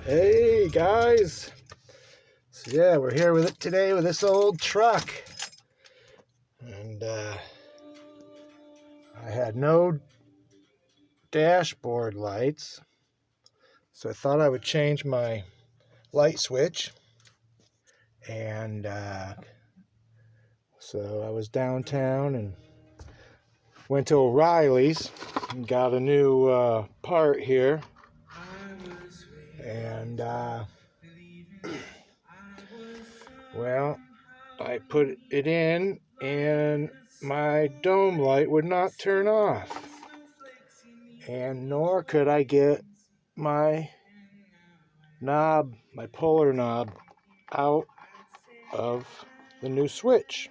Hey guys, so yeah, we're here with it today with this old truck, and I had no dashboard lights, so I thought I would change my light switch, and so I was downtown and went to O'Reilly's and got a new part here, and well, I put it in and my dome light would not turn off, and nor could I get my knob, my puller knob, out of the new switch.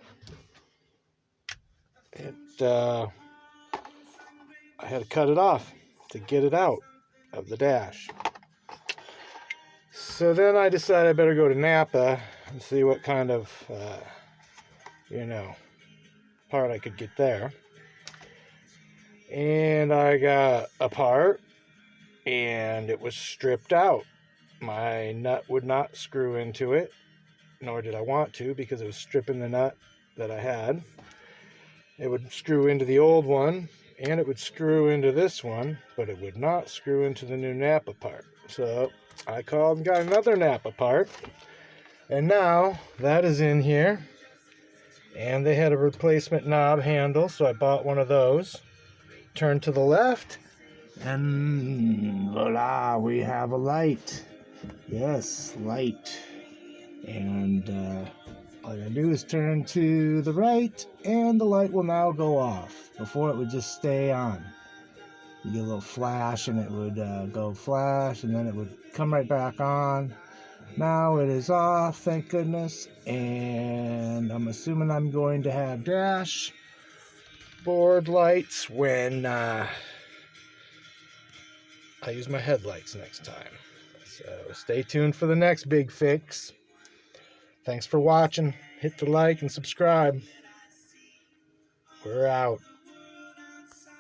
I had to cut it off to get it out of the dash. So then I decided I better go to Napa and see what kind of part I could get there. And I got a part, and it was stripped out. My nut would not screw into it, nor did I want to, because it was stripping the nut that I had. It would screw into the old one, and it would screw into this one, but it would not screw into the new Napa part. So I called and got another Napa part, and now that is in here. And they had a replacement knob handle, so I bought one of those. Turn to the left, and voila, we have a light. Yes, light. And all I gotta do is turn to the right, and the light will now go off. Before, it would just stay on. You get a little flash, and it would go flash, and then it would come right back on. Now it is off, thank goodness, and I'm assuming I'm going to have dashboard lights when I use my headlights next time. So stay tuned for the next big fix. Thanks for watching. Hit the like and subscribe. We're out.